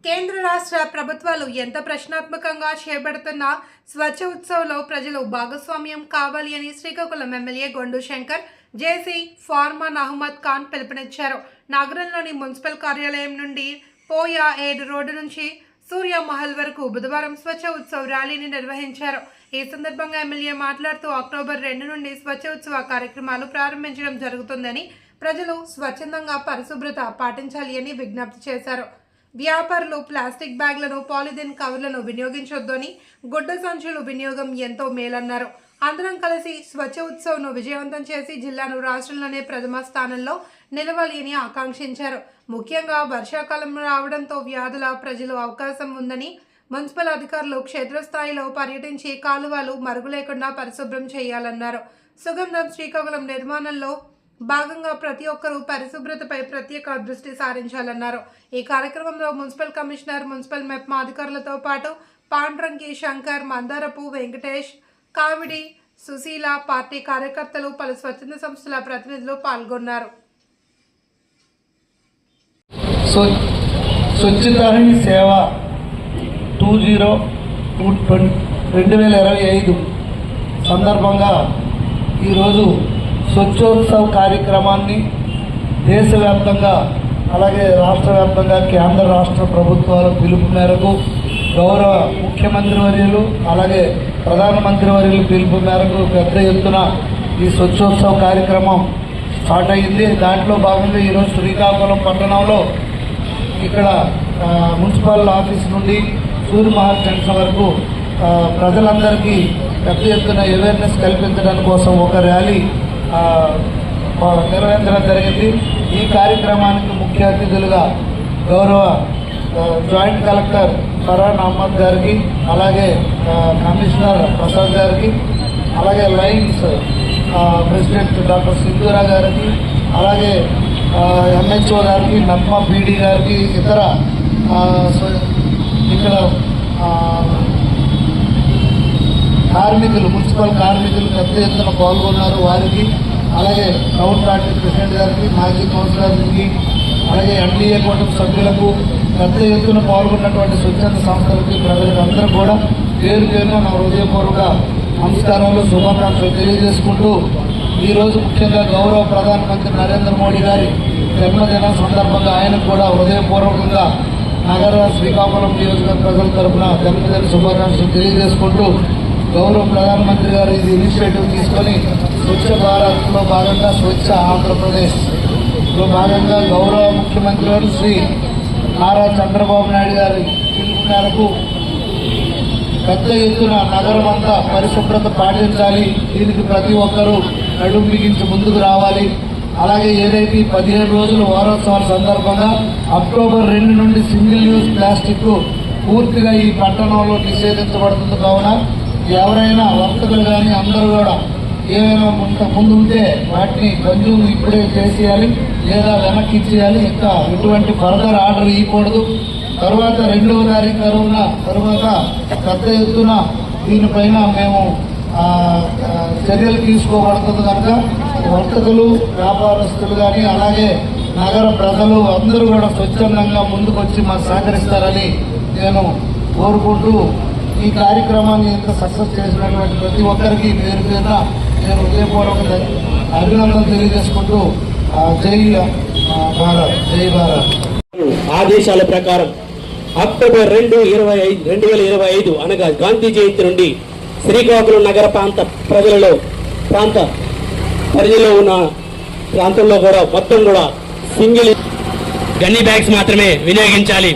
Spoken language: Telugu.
కేంద్ర రాష్ట్ర ప్రభుత్వాలు ఎంత ప్రశ్నాత్మకంగా చేపడుతున్న స్వచ్ఛ ఉత్సవ్లో ప్రజలు భాగస్వామ్యం కావాలి అని శ్రీకాకుళం ఎమ్మెల్యే గొండు శంకర్ జేసీ ఫార్మాన్ అహ్మద్ ఖాన్ పిలుపునిచ్చారు. నగరంలోని మున్సిపల్ కార్యాలయం నుండి పోయా 7 రోడ్డు నుంచి సూర్య మహల్ వరకు బుధవారం స్వచ్ఛ ఉత్సవ్ ర్యాలీని నిర్వహించారు. ఈ సందర్భంగా ఎమ్మెల్యే మాట్లాడుతూ అక్టోబర్ 2 నుండి స్వచ్ఛ ఉత్సవ కార్యక్రమాలు ప్రారంభించడం జరుగుతుందని, ప్రజలు స్వచ్ఛందంగా పరిశుభ్రత పాటించాలి అని విజ్ఞప్తి చేశారు. వ్యాపారులు ప్లాస్టిక్ బ్యాగ్లను, పాలిథిన్ కవర్లను వినియోగించొద్దని, గుడ్డ సంచులు వినియోగం ఎంతో మేలన్నారు. అందరం కలిసి స్వచ్ఛ ఉత్సవ్ను విజయవంతం చేసి జిల్లాను రాష్ట్రంలోనే ప్రథమ స్థానంలో నిలవాలి అని ఆకాంక్షించారు. ముఖ్యంగా వర్షాకాలం రావడంతో వ్యాధుల ప్రజలు అవకాశం ఉందని, మున్సిపల్ అధికారులు క్షేత్రస్థాయిలో పర్యటించి కాలువలు మరుగు లేకుండా పరిశుభ్రం చేయాలన్నారు. సుగంధం శ్రీకాకుళం నిర్మాణంలో భాగంగా ప్రతి ఒక్కరూ పరిశుభ్రతపై ప్రత్యేక దృష్టి సారించాలన్నారు. ఈ కార్యక్రమంలో మున్సిపల్ కమిషనర్, మున్సిపల్ మెప్మా అధికారులతో పాటు పాండ్రంగి శంకర్, మందారపు వెంకటేష్, కావిడి సుశీల, పార్టీ కార్యకర్తలు, పలు స్వచ్ఛంద సంస్థల ప్రతినిధులు పాల్గొన్నారు. స్వచ్ఛతా హీ సేవ 2025 సందర్భంగా ఈరోజు స్వచ్ఛోత్సవ్ కార్యక్రమాన్ని దేశవ్యాప్తంగా అలాగే రాష్ట్ర వ్యాప్తంగా కేంద్ర రాష్ట్ర ప్రభుత్వాల పిలుపు మేరకు గౌరవ ముఖ్యమంత్రి వర్యులు అలాగే ప్రధానమంత్రి వర్యులు పిలుపు మేరకు పెద్ద ఎత్తున ఈ స్వచ్ఛోత్సవ్ కార్యక్రమం స్టార్ట్ అయ్యింది. దాంట్లో భాగంగా ఈరోజు శ్రీకాకుళం పట్టణంలో ఇక్కడ మున్సిపల్ ఆఫీస్ నుండి సూర్యమహల్ జంక్షన్ వరకు ప్రజలందరికీ పెద్ద ఎత్తున అవేర్నెస్ కల్పించడానికి కోసం ఒక ర్యాలీ నిర్వహించడం జరిగింది. ఈ కార్యక్రమానికి ముఖ్య అతిథులుగా గౌరవ జాయింట్ కలెక్టర్ ఫర్హాన్ అహ్మద్ గారికి, అలాగే కమిషనర్ ప్రసాద్ గారికి, అలాగే లైన్స్ ప్రెసిడెంట్ డాక్టర్ సింధూరా గారికి, అలాగే ఎంహెచ్ఓ గారికి, నప్మా పీడీ గారికి, ఇతర ఇక్కడ కార్మికులు, మున్సిపల్ కార్మికులు పెద్ద ఎత్తున పాల్గొన్నారు. వారికి, అలాగే టౌన్ పార్టీ ప్రెసిడెంట్ గారికి, మాజీ కౌన్సిలర్కి, అలాగే ఎన్డీఏ కూటమి సభ్యులకు, పెద్ద ఎత్తున పాల్గొన్నటువంటి స్వచ్ఛంద సంస్థలకి, ప్రజలకు అందరూ కూడా పేరు పేరున నా హృదయపూర్వక నమస్కారాలు, శుభాకాంక్షలు తెలియజేసుకుంటూ ఈరోజు ముఖ్యంగా గౌరవ ప్రధానమంత్రి నరేంద్ర మోడీ గారి జన్మదినం సందర్భంగా ఆయనకు కూడా హృదయపూర్వకంగా నగర శ్రీకాకుళం నియోజకవర్గ ప్రజల తరఫున జన్మదిన శుభాకాంక్షలు తెలియజేసుకుంటూ గౌరవ ప్రధానమంత్రి గారు ఇది ఇనిషియేటివ్ తీసుకొని స్వచ్ఛ భారత్లో భాగంగా స్వచ్ఛ ఆంధ్రప్రదేశ్లో భాగంగా గౌరవ ముఖ్యమంత్రి గారు శ్రీ నారా చంద్రబాబు నాయుడు గారి పిలుపు మేరకు పెద్ద ఎత్తున నగరం అంతా పరిశుభ్రత పాటించాలి. దీనికి ప్రతి ఒక్కరూ నడుం బిగించి ముందుకు రావాలి. అలాగే ఏదైతే 15 రోజుల వారోత్సవాల సందర్భంగా అక్టోబర్ 2 నుండి సింగిల్ యూజ్ ప్లాస్టిక్ పూర్తిగా ఈ పట్టణంలో నిషేధించబడుతుంది. కావున ఎవరైనా వర్తకులు కానీ అందరూ కూడా ఏమైనా ముందు ఉంటే వాటిని కొంచెం ఇప్పుడే చేసేయాలి లేదా వెనక్కి ఇచ్చేయాలి. ఇంకా ఎటువంటి ఫర్దర్ ఆర్డర్ ఇవ్వకూడదు. తర్వాత 2వ తారీఖు తర్వాత పెద్ద ఎత్తున దీనిపైన మేము చర్యలు తీసుకోబడుతుంది. కనుక వర్తకులు, వ్యాపారస్తులు కానీ అలాగే నగర ప్రజలు అందరూ కూడా స్వచ్ఛందంగా ముందుకొచ్చి మాకు సహకరిస్తారని నేను కోరుకుంటూ ఈ కార్యక్రమాన్ని ఇంత సక్సెస్ చేసినటువంటి ప్రతి ఒక్కరికి పేరు పేరున నేను హృదయపూర్వక అభినందనలు తెలియజేసుకుంటూ జై భారత్, జై భారత్. ఆదేశాల ప్రకారం అక్టోబర్ 2, 2025 అనగా గాంధీ జయంతి నుండి శ్రీకాకుళం నగర ప్రాంత పరిధిలో ఉన్న ప్రాంతంలో కూడా మొత్తం కూడా సింగిల్ గన్నీ బ్యాగ్స్ మాత్రమే వినియోగించాలి.